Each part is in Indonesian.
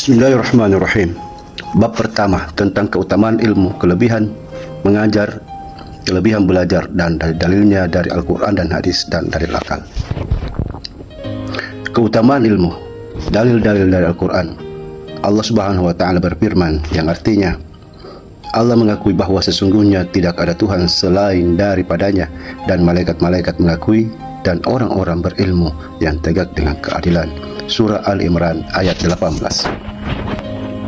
Bismillahirrahmanirrahim. Bab pertama tentang keutamaan ilmu, kelebihan mengajar, kelebihan belajar, dan dalilnya dari Al-Quran dan hadis dan dari akal. Keutamaan ilmu, dalil-dalil dari Al-Quran. Allah Subhanahu wa Ta'ala berfirman, yang artinya Allah mengakui bahwa sesungguhnya tidak ada Tuhan selain daripadanya, dan malaikat-malaikat mengakui, dan orang-orang berilmu yang tegak dengan keadilan. Surah Al-Imran ayat 18.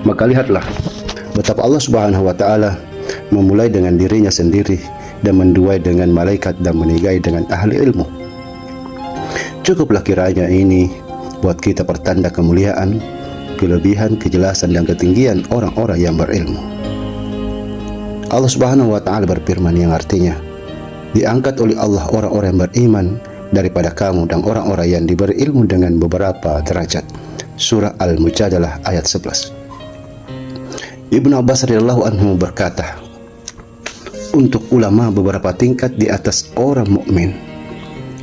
Maka lihatlah betapa Allah Subhanahu wa Ta'ala memulai dengan dirinya sendiri dan menduai dengan malaikat dan menigai dengan ahli ilmu. Cukuplah kiranya ini buat kita pertanda kemuliaan, kelebihan, kejelasan, dan ketinggian orang-orang yang berilmu. Allah Subhanahu wa Ta'ala berfirman, yang artinya diangkat oleh Allah orang-orang yang beriman daripada kamu dan orang-orang yang diberi ilmu dengan beberapa derajat. Surah Al-Mujadalah ayat 11. Ibnu Abbas radhiyallahu anhu berkata, untuk ulama beberapa tingkat di atas orang mukmin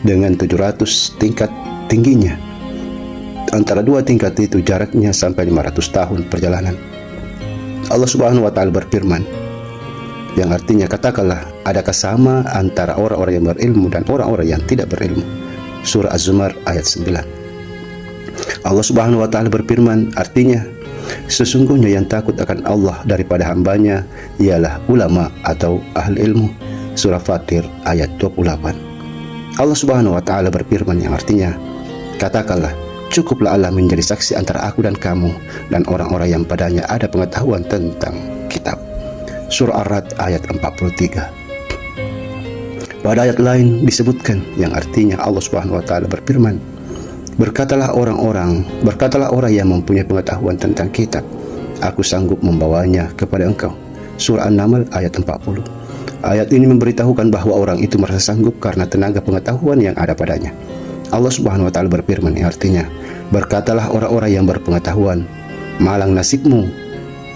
dengan 700 tingkat tingginya. Antara dua tingkat itu jaraknya sampai 500 tahun perjalanan. Allah Subhanahu wa Ta'ala berfirman, yang artinya katakanlah, adakah sama antara orang-orang yang berilmu dan orang-orang yang tidak berilmu? Surah Az-Zumar ayat 9. Allah Subhanahu wa Ta'ala berfirman, artinya sesungguhnya yang takut akan Allah daripada hambanya ialah ulama atau ahli ilmu. Surah Fatir ayat 28. Allah Subhanahu wa Ta'ala berfirman, yang artinya katakanlah, cukuplah Allah menjadi saksi antara aku dan kamu dan orang-orang yang padanya ada pengetahuan tentang kitab. Surah Ar-Ra'd ayat 43. Pada ayat lain disebutkan, yang artinya Allah Subhanahu wa Ta'ala berfirman, berkatalah orang yang mempunyai pengetahuan tentang kitab, aku sanggup membawanya kepada engkau. Surah An-Naml ayat 40. Ayat ini memberitahukan bahwa orang itu merasa sanggup karena tenaga pengetahuan yang ada padanya. Allah Subhanahu wa Ta'ala berfirman, yang artinya berkatalah orang-orang yang berpengetahuan, malang nasibmu,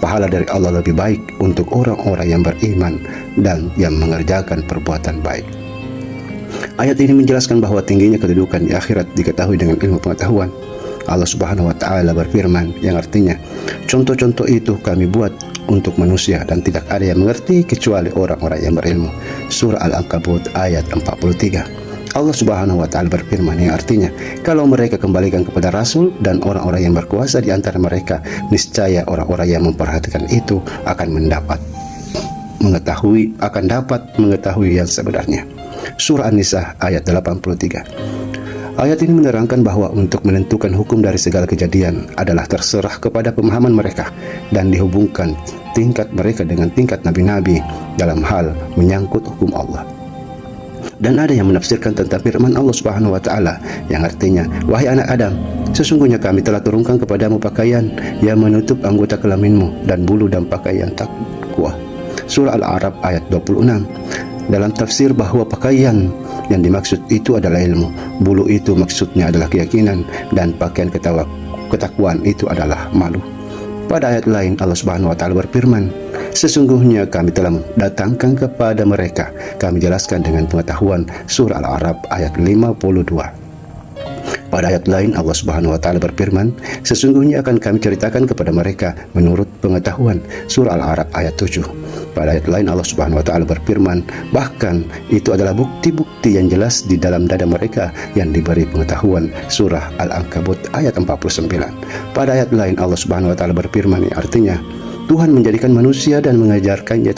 pahala dari Allah lebih baik untuk orang-orang yang beriman dan yang mengerjakan perbuatan baik. Ayat ini menjelaskan bahwa tingginya kedudukan di akhirat diketahui dengan ilmu pengetahuan. Allah Subhanahu wa Ta'ala berfirman, yang artinya contoh-contoh itu kami buat untuk manusia dan tidak ada yang mengerti kecuali orang-orang yang berilmu. Surah Al-Ankabut ayat 43. Allah Subhanahu wa Ta'ala berfirman, yang artinya kalau mereka kembalikan kepada Rasul dan orang-orang yang berkuasa di antara mereka, niscaya orang-orang yang memperhatikan itu akan dapat mengetahui yang sebenarnya. Surah An-Nisa ayat 83. Ayat ini menerangkan bahwa untuk menentukan hukum dari segala kejadian adalah terserah kepada pemahaman mereka dan dihubungkan tingkat mereka dengan tingkat nabi-nabi dalam hal menyangkut hukum Allah. Dan ada yang menafsirkan tentang firman Allah Subhanahu wa Ta'ala, yang artinya, wahai anak Adam, sesungguhnya kami telah turunkan kepadamu pakaian yang menutup anggota kelaminmu dan bulu dan pakaian takwa. Surah Al-A'raf ayat 26. Dalam tafsir bahwa pakaian yang dimaksud itu adalah ilmu, bulu itu maksudnya adalah keyakinan, dan pakaian ketakwaan itu adalah malu. Pada ayat lain Allah Subhanahu wa Ta'ala berfirman, sesungguhnya kami telah datangkan kepada mereka, kami jelaskan dengan pengetahuan. Surah Al-A'raf ayat 52. Pada ayat lain Allah Subhanahu wa Ta'ala berfirman, sesungguhnya akan kami ceritakan kepada mereka menurut pengetahuan. Surah Al-A'raf ayat 7. Pada ayat lain Allah Subhanahu wa Ta'ala berfirman, bahkan itu adalah bukti-bukti yang jelas di dalam dada mereka yang diberi pengetahuan. Surah Al-Ankabut ayat 49. Pada ayat lain Allah Subhanahu wa Ta'ala berfirman, yang artinya Tuhan menjadikan manusia dan mengajarkannya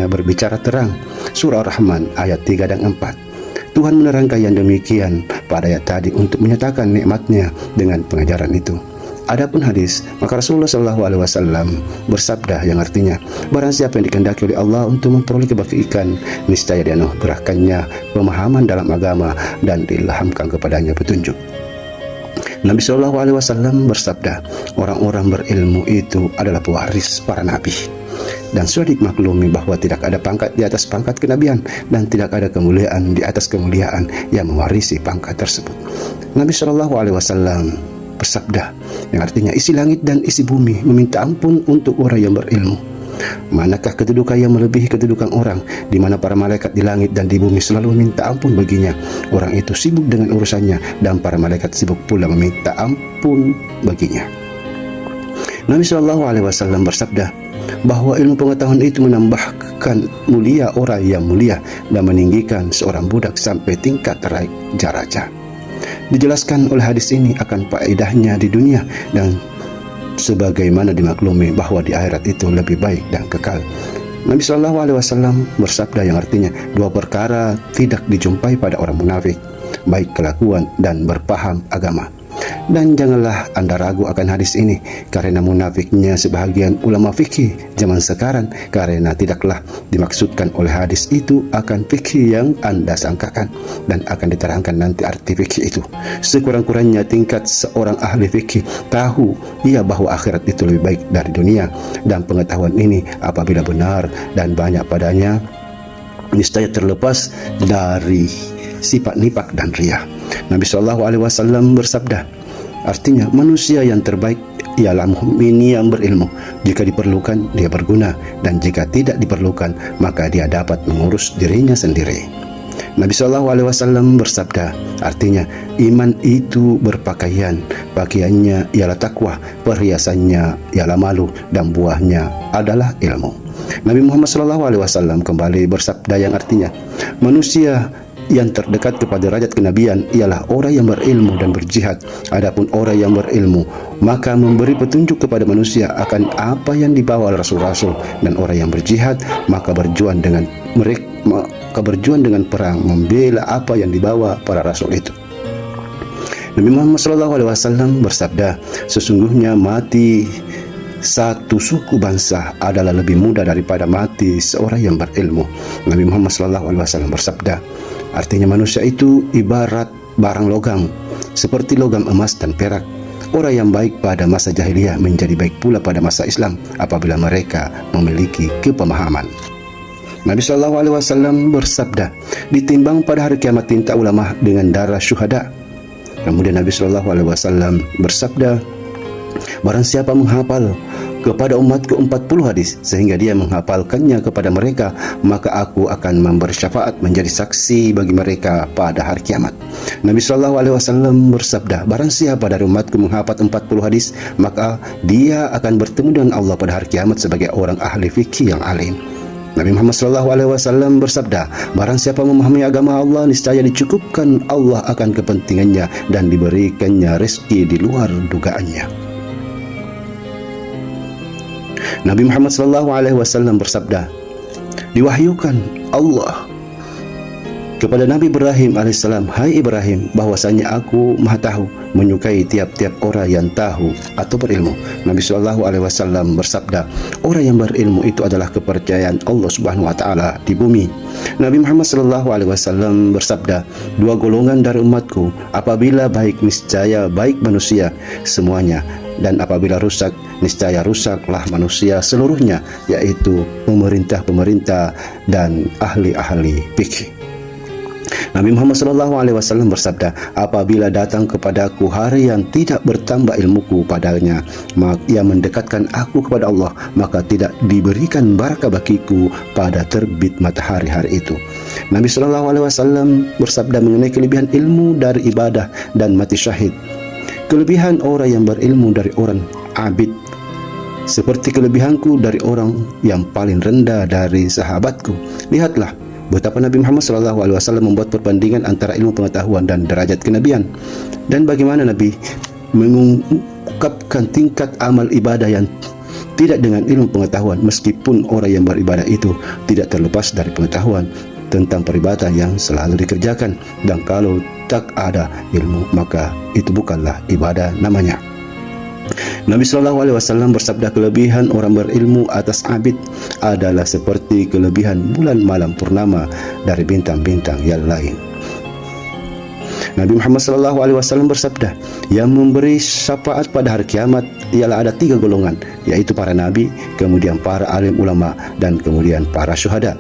berbicara terang. Surah Ar-Rahman ayat 3 dan 4. Tuhan menerangkan yang demikian pada ayat tadi untuk menyatakan nikmatnya dengan pengajaran itu. Adapun hadis, maka Rasulullah SAW bersabda, yang artinya barang siapa yang dikehendaki oleh Allah untuk memperoleh kebaikan, niscaya dianugerahkannya pemahaman dalam agama dan diilhamkan kepadanya petunjuk. Nabi SAW bersabda, orang-orang berilmu itu adalah pewaris para nabi. Dan sudah dimaklumi bahwa tidak ada pangkat di atas pangkat kenabian dan tidak ada kemuliaan di atas kemuliaan yang mewarisi pangkat tersebut. Nabi SAW bersabda, yang artinya isi langit dan isi bumi meminta ampun untuk orang yang berilmu. Manakah kedudukan yang melebihi kedudukan orang, di mana para malaikat di langit dan di bumi selalu meminta ampun baginya? Orang itu sibuk dengan urusannya dan para malaikat sibuk pula meminta ampun baginya. Nabi SAW bersabda bahwa ilmu pengetahuan itu menambahkan mulia orang yang mulia dan meninggikan seorang budak sampai tingkat raja raja. Dijelaskan oleh hadis ini akan faedahnya di dunia dan sebagaimana dimaklumi bahwa di akhirat itu lebih baik dan kekal. Nabi SAW bersabda yang artinya, dua perkara tidak dijumpai pada orang munafik, baik kelakuan dan berpaham agama. Dan janganlah anda ragu akan hadis ini, karena munafiknya sebahagian ulama fikih zaman sekarang, karena tidaklah dimaksudkan oleh hadis itu akan fikih yang anda sangkakan, dan akan diterangkan nanti arti fikih itu. Sekurang-kurangnya tingkat seorang ahli fikih tahu ia bahwa akhirat itu lebih baik dari dunia, dan pengetahuan ini apabila benar dan banyak padanya, niscaya terlepas dari sifat nifak dan riya. Nabi SAW bersabda, artinya manusia yang terbaik ialah mukmin yang berilmu. Jika diperlukan dia berguna, dan jika tidak diperlukan maka dia dapat mengurus dirinya sendiri. Nabi SAW bersabda, artinya iman itu berpakaian, pakaiannya ialah takwa, perhiasannya ialah malu, dan buahnya adalah ilmu. Nabi Muhammad SAW kembali bersabda yang artinya, manusia yang terdekat kepada derajat kenabian ialah orang yang berilmu dan berjihad. Adapun orang yang berilmu maka memberi petunjuk kepada manusia akan apa yang dibawa oleh rasul-rasul, dan orang yang berjihad maka berjuang dengan perang membela apa yang dibawa para rasul itu. Nabi Muhammad SAW bersabda, sesungguhnya mati satu suku bangsa adalah lebih mudah daripada mati seorang yang berilmu. Nabi Muhammad SAW bersabda, artinya manusia itu ibarat barang logam, seperti logam emas dan perak. Orang yang baik pada masa jahiliyah menjadi baik pula pada masa Islam apabila mereka memiliki kepemahaman. Nabi SAW bersabda, ditimbang pada hari kiamat tinta ulama dengan darah syuhada. Kemudian Nabi SAW bersabda, barang siapa menghafal kepada umatku 40 hadis sehingga dia menghafalkannya kepada mereka, maka aku akan memberi syafaat menjadi saksi bagi mereka pada hari kiamat. Nabi SAW bersabda, barang siapa dari umatku menghafal 40 hadis, maka dia akan bertemu dengan Allah pada hari kiamat sebagai orang ahli fikih yang alim. Nabi Muhammad SAW bersabda, barang siapa memahami agama Allah, niscaya dicukupkan Allah akan kepentingannya dan diberikannya rezeki di luar dugaannya. Nabi Muhammad SAW bersabda, diwahyukan Allah kepada Nabi Ibrahim AS, hai Ibrahim, bahwasanya aku maha tahu, menyukai tiap-tiap orang yang tahu atau berilmu. Nabi SAW bersabda, orang yang berilmu itu adalah kepercayaan Allah Subhanahu Wa Taala di bumi. Nabi Muhammad SAW bersabda, dua golongan dari umatku, apabila baik niscaya baik manusia semuanya, dan apabila rusak niscaya rusaklah manusia seluruhnya, yaitu pemerintah-pemerintah dan ahli-ahli fikih. Nabi Muhammad SAW bersabda, apabila datang kepadaku hari yang tidak bertambah ilmuku padanya, yang mendekatkan aku kepada Allah, maka tidak diberikan barakah bagiku pada terbit matahari hari itu. Nabi SAW bersabda mengenai kelebihan ilmu dari ibadah dan mati syahid. Kelebihan orang yang berilmu dari orang abid seperti kelebihanku dari orang yang paling rendah dari sahabatku. Lihatlah betapa Nabi Muhammad SAW membuat perbandingan antara ilmu pengetahuan dan derajat kenabian, dan bagaimana Nabi mengungkapkan tingkat amal ibadah yang tidak dengan ilmu pengetahuan, meskipun orang yang beribadah itu tidak terlepas dari pengetahuan tentang peribadatan yang selalu dikerjakan, dan kalau tak ada ilmu maka itu bukanlah ibadah namanya. Nabi SAW bersabda, kelebihan orang berilmu atas abid adalah seperti kelebihan bulan malam purnama dari bintang-bintang yang lain. Nabi Muhammad SAW bersabda, yang memberi syafaat pada hari kiamat ialah ada 3 golongan, yaitu para nabi, kemudian para alim ulama, dan kemudian para syuhada.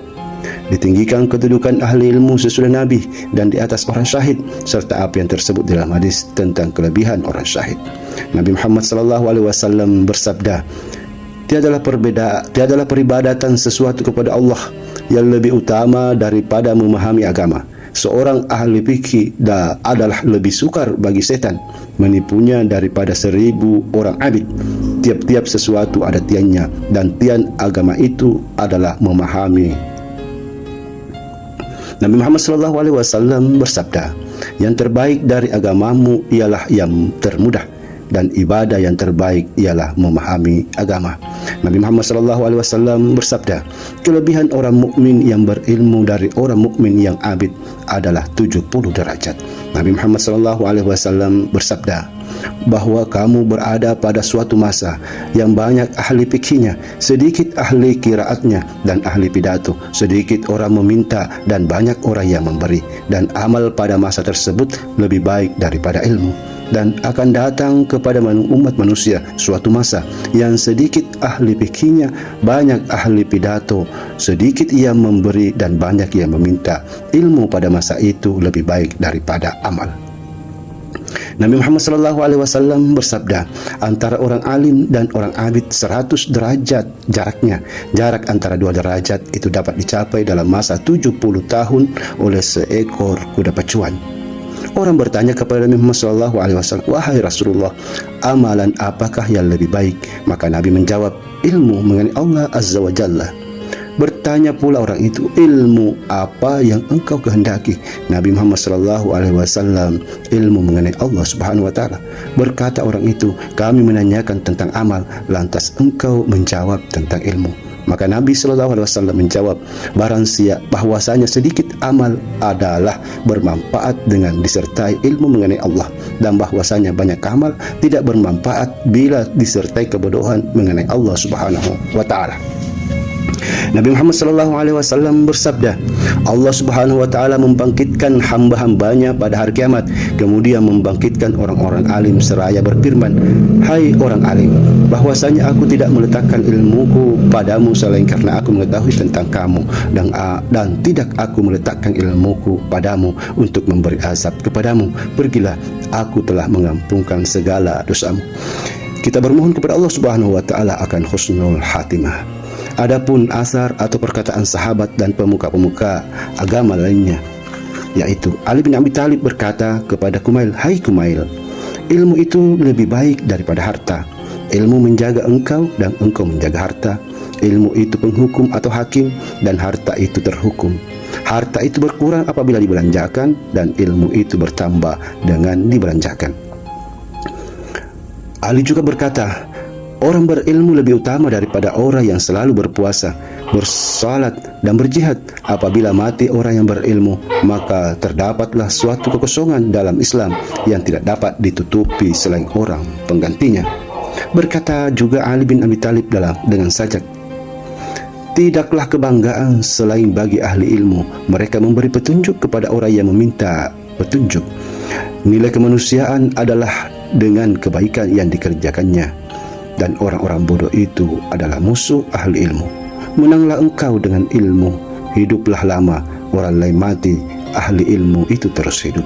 Ditinggikan kedudukan ahli ilmu sesudah Nabi dan di atas orang syahid, serta apa yang tersebut dalam hadis tentang kelebihan orang syahid. Nabi Muhammad SAW bersabda, tiadalah peribadatan sesuatu kepada Allah yang lebih utama daripada memahami agama. Seorang ahli fikih adalah lebih sukar bagi setan menipunya daripada 1000 orang abid. Tiap-tiap sesuatu ada tiannya, dan tian agama itu adalah memahami. Nabi Muhammad SAW bersabda, yang terbaik dari agamamu ialah yang termudah, dan ibadah yang terbaik ialah memahami agama. Nabi Muhammad SAW bersabda, kelebihan orang mukmin yang berilmu dari orang mukmin yang abid adalah 70 derajat. Nabi Muhammad SAW bersabda bahwa kamu berada pada suatu masa yang banyak ahli fikihnya, sedikit ahli qiraatnya dan ahli pidato, sedikit orang meminta dan banyak orang yang memberi, dan amal pada masa tersebut lebih baik daripada ilmu. Dan akan datang kepada umat manusia suatu masa yang sedikit ahli fikihnya, banyak ahli pidato, sedikit yang memberi dan banyak yang meminta. Ilmu pada masa itu lebih baik daripada amal. Nabi Muhammad SAW bersabda, antara orang alim dan orang abid 100 derajat jaraknya. Jarak antara dua derajat itu dapat dicapai dalam masa 70 tahun oleh seekor kuda pacuan. Orang bertanya kepada Nabi Muhammad SAW, wahai Rasulullah, amalan apakah yang lebih baik? Maka Nabi menjawab, ilmu mengenai Allah Azza wa Jalla. Bertanya pula orang itu, ilmu apa yang engkau kehendaki? Nabi Muhammad SAW, ilmu mengenai Allah Subhanahu wa Ta'ala. Berkata orang itu, kami menanyakan tentang amal, lantas engkau menjawab tentang ilmu. Maka Nabi SAW menjawab, barang siapa bahwasanya sedikit amal adalah bermanfaat dengan disertai ilmu mengenai Allah, dan bahwasanya banyak amal tidak bermanfaat bila disertai kebodohan mengenai Allah Subhanahu wa Ta'ala. Nabi Muhammad SAW bersabda, Allah Subhanahu wa Ta'ala membangkitkan hamba-hambanya pada hari kiamat, kemudian membangkitkan orang-orang alim seraya berfirman, hai orang alim, bahwasanya aku tidak meletakkan ilmuku padamu selain karena aku mengetahui tentang kamu, dan tidak aku meletakkan ilmuku padamu untuk memberi azab kepadamu. Pergilah, aku telah mengampunkan segala dosamu. Kita bermohon kepada Allah Subhanahu wa Ta'ala akan husnul khatimah. Adapun asar atau perkataan sahabat dan pemuka-pemuka agama lainnya, yaitu Ali bin Abi Thalib berkata kepada Kumail, hai Kumail, ilmu itu lebih baik daripada harta. Ilmu menjaga engkau dan engkau menjaga harta. Ilmu itu penghukum atau hakim, dan harta itu terhukum. Harta itu berkurang apabila dibelanjakan, dan ilmu itu bertambah dengan dibelanjakan. Ali juga berkata, orang berilmu lebih utama daripada orang yang selalu berpuasa, bersalat, dan berjihad. Apabila mati orang yang berilmu, maka terdapatlah suatu kekosongan dalam Islam yang tidak dapat ditutupi selain orang penggantinya. Berkata juga Ali bin Abi Thalib dengan sajak, tidaklah kebanggaan selain bagi ahli ilmu. Mereka memberi petunjuk kepada orang yang meminta petunjuk. Nilai kemanusiaan adalah dengan kebaikan yang dikerjakannya, dan orang-orang bodoh itu adalah musuh ahli ilmu. Menanglah engkau dengan ilmu, hiduplah lama, orang lain mati, ahli ilmu itu terus hidup.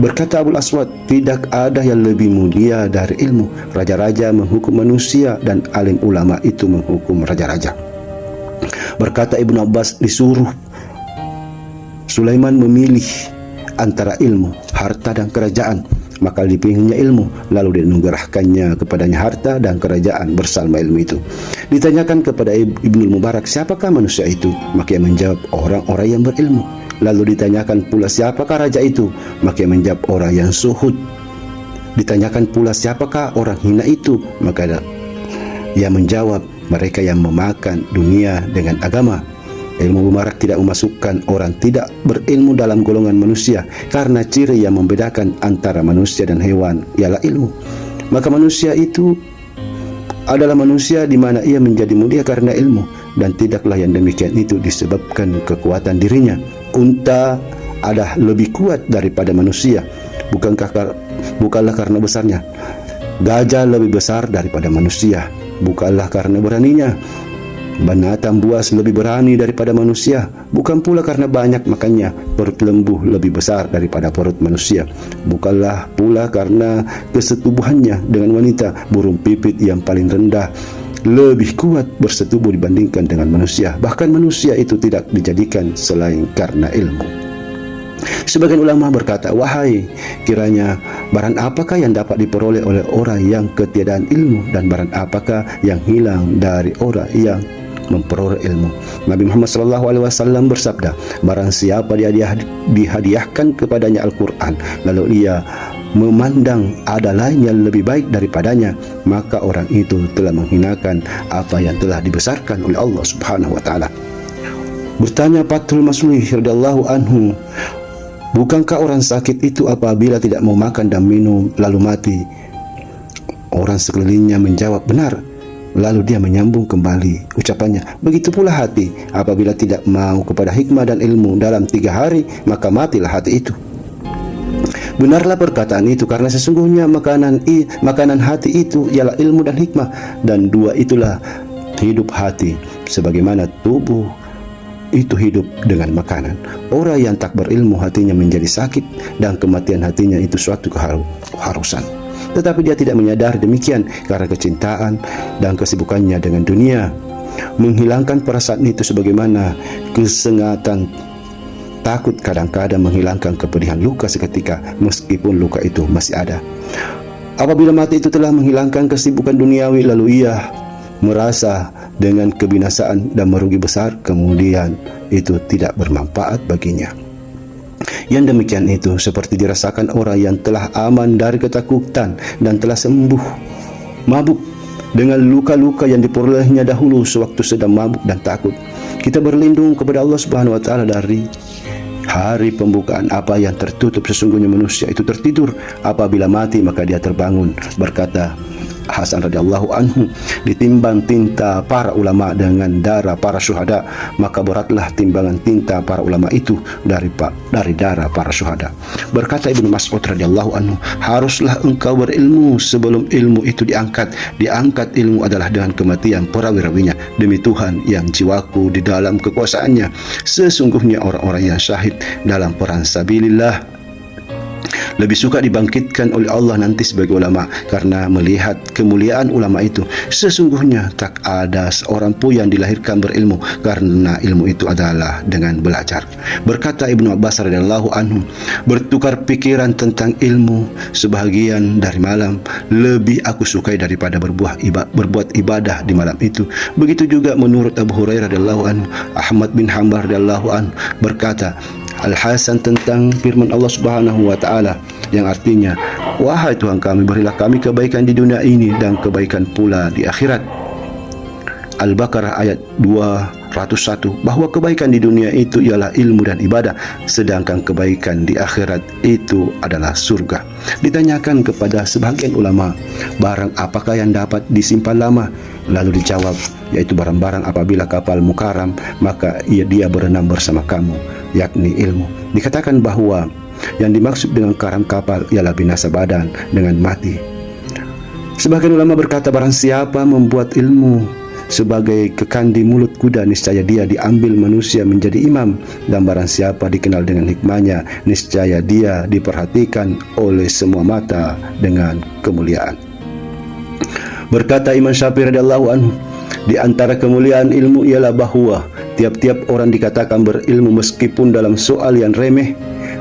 Berkata Abul Aswad, tidak ada yang lebih mulia dari ilmu. Raja-raja menghukum manusia, dan alim ulama itu menghukum raja-raja. Berkata Ibnu Abbas, disuruh Sulaiman memilih antara ilmu, harta, dan kerajaan, maka dipilihnya ilmu, lalu dianugerahkannya kepadanya harta dan kerajaan bersama ilmu itu. Ditanyakan kepada Ibnu Mubarak, siapakah manusia itu? Maka ia menjawab, orang-orang yang berilmu. Lalu ditanyakan pula, siapakah raja itu? Maka ia menjawab, orang yang zuhud. Ditanyakan pula, siapakah orang hina itu? Maka ia menjawab, mereka yang memakan dunia dengan agama. Ilmu Mubarak tidak memasukkan orang tidak berilmu dalam golongan manusia, karena ciri yang membedakan antara manusia dan hewan ialah ilmu. Maka manusia itu adalah manusia di mana ia menjadi mulia karena ilmu, dan tidaklah yang demikian itu disebabkan kekuatan dirinya. Unta adalah lebih kuat daripada manusia, bukanlah karena besarnya. Gajah lebih besar daripada manusia, bukanlah karena beraninya. Binatang buas lebih berani daripada manusia, bukan pula karena banyak makannya. Perut lembu lebih besar daripada perut manusia, bukanlah pula karena kesetubuhannya dengan wanita. Burung pipit yang paling rendah lebih kuat bersetubuh dibandingkan dengan manusia. Bahkan manusia itu tidak dijadikan selain karena ilmu. Sebagian ulama berkata, wahai, kiranya barang apakah yang dapat diperoleh oleh orang yang ketiadaan ilmu, dan barang apakah yang hilang dari orang yang memperoleh ilmu. Nabi Muhammad SAW bersabda, barang siapa dihadiahkan kepadanya Al-Quran, lalu ia memandang ada lain yang lebih baik daripadanya, maka orang itu telah menghinakan apa yang telah dibesarkan oleh Allah Subhanahu wa taala. Bertanya Fathul Maslih radhiyallahu anhu, bukankah orang sakit itu apabila tidak mau makan dan minum lalu mati? Orang sekelilingnya menjawab, benar. Lalu dia menyambung kembali ucapannya, begitu pula hati, apabila tidak mau kepada hikmah dan ilmu dalam 3 hari, maka matilah hati itu. Benarlah perkataan itu, karena sesungguhnya makanan hati itu ialah ilmu dan hikmah, dan dua itulah hidup hati, sebagaimana tubuh itu hidup dengan makanan. Orang yang tak berilmu hatinya menjadi sakit, dan kematian hatinya itu suatu keharusan. Tetapi dia tidak menyadari demikian karena kecintaan dan kesibukannya dengan dunia. Menghilangkan perasaan itu sebagaimana kesengatan takut kadang-kadang menghilangkan kepedihan luka seketika, meskipun luka itu masih ada. Apabila mati itu telah menghilangkan kesibukan duniawi, lalu ia merasa dengan kebinasaan dan merugi besar, kemudian itu tidak bermanfaat baginya. Yang demikian itu seperti dirasakan orang yang telah aman dari ketakutan dan telah sembuh mabuk dengan luka-luka yang diperolehnya dahulu sewaktu sedang mabuk dan takut. Kita berlindung kepada Allah Subhanahu wa taala dari hari pembukaan. Apa yang tertutup, sesungguhnya manusia itu tertidur, apabila mati maka dia terbangun. Berkata Hasan radhiyallahu anhu, ditimbang tinta para ulama dengan darah para syuhada, maka beratlah timbangan tinta para ulama itu dari darah para syuhada. Berkata Ibnu Mas'ud radhiyallahu anhu, haruslah engkau berilmu sebelum ilmu itu diangkat. Diangkat ilmu adalah dengan kematian perawi-rawinya. Demi Tuhan yang jiwaku di dalam kekuasaannya, sesungguhnya orang-orang yang syahid dalam perang sabilillah lebih suka dibangkitkan oleh Allah nanti sebagai ulama, karena melihat kemuliaan ulama itu. Sesungguhnya tak ada seorang pun yang dilahirkan berilmu, karena ilmu itu adalah dengan belajar. Berkata Ibnu Abbas radhiyallahu anhu, bertukar pikiran tentang ilmu sebahagian dari malam lebih aku sukai daripada berbuat ibadah di malam itu. Begitu juga menurut Abu Hurairah radhiyallahu anhu. Ahmad bin Hanbal radhiyallahu anhu berkata Al-Hasan tentang firman Allah Subhanahu wa taala yang artinya, wahai Tuhan kami, berilah kami kebaikan di dunia ini dan kebaikan pula di akhirat. Al-Baqarah ayat 201, bahwa kebaikan di dunia itu ialah ilmu dan ibadah, sedangkan kebaikan di akhirat itu adalah surga. Ditanyakan kepada sebagian ulama, barang apakah yang dapat disimpan lama? Lalu dijawab, yaitu barang-barang apabila kapal mukaram, maka dia berenam bersama kamu, yakni ilmu. Dikatakan bahwa yang dimaksud dengan karam kapal ialah binasa badan dengan mati. Sebagian ulama berkata, barang siapa membuat ilmu sebagai kekan di mulut kuda, niscaya dia diambil manusia menjadi imam, dan barang siapa dikenal dengan hikmahnya, niscaya dia diperhatikan oleh semua mata dengan kemuliaan. Berkata Imam Syafi'i radhiyallahu anhu, di antara kemuliaan ilmu ialah bahwa tiap-tiap orang dikatakan berilmu meskipun dalam soal yang remeh,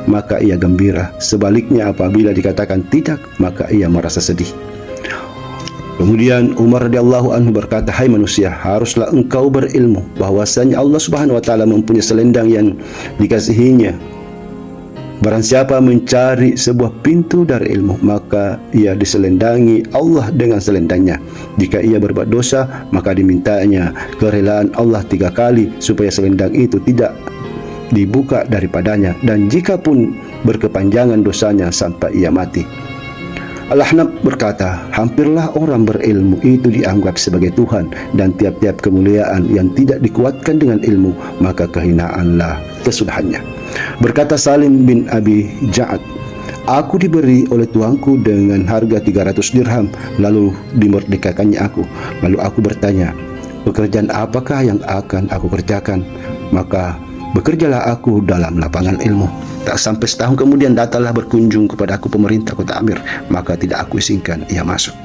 maka ia gembira. Sebaliknya apabila dikatakan tidak, maka ia merasa sedih. Kemudian Umar radhiyallahu anhu berkata, hai manusia, haruslah engkau berilmu bahwasanya Allah Subhanahu wa taala mempunyai selendang yang dikasihinya. Barang siapa mencari sebuah pintu dari ilmu, maka ia diselendangi Allah dengan selendangnya. Jika ia berbuat dosa, maka dimintanya kerelaan Allah 3 kali supaya selendang itu tidak dibuka daripadanya, dan jika pun berkepanjangan dosanya sampai ia mati. Al-Ahnaf berkata, hampirlah orang berilmu itu dianggap sebagai Tuhan, dan tiap-tiap kemuliaan yang tidak dikuatkan dengan ilmu, maka kehinaanlah kesudahannya. Berkata Salim bin Abi Ja'ad, aku diberi oleh tuanku dengan harga 300 dirham, lalu dimerdekakannya aku. Lalu aku bertanya, pekerjaan apakah yang akan aku kerjakan? Maka bekerjalah aku dalam lapangan ilmu. Tak sampai setahun kemudian datanglah berkunjung kepada aku pemerintah kota Amir, maka tidak aku izinkan ia masuk.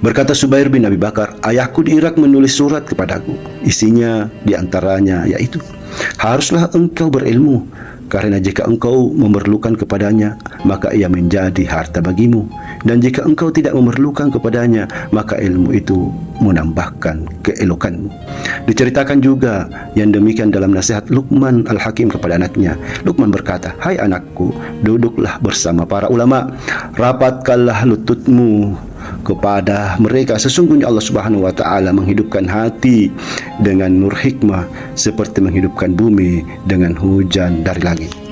Berkata Subair bin Abi Bakar, ayahku di Irak menulis surat kepadaku. Isinya diantaranya yaitu, haruslah engkau berilmu Karena jika engkau memerlukan kepadanya, maka ia menjadi harta bagimu. Dan jika engkau tidak memerlukan kepadanya, maka ilmu itu menambahkan keelokanmu. Diceritakan juga yang demikian dalam nasihat Luqman Al-Hakim kepada anaknya. Luqman berkata, "Hai anakku, duduklah bersama para ulama, rapatkanlah lututmu kepada mereka. Sesungguhnya Allah Subhanahu wa taala menghidupkan hati dengan nur hikmah seperti menghidupkan bumi dengan hujan dari langit."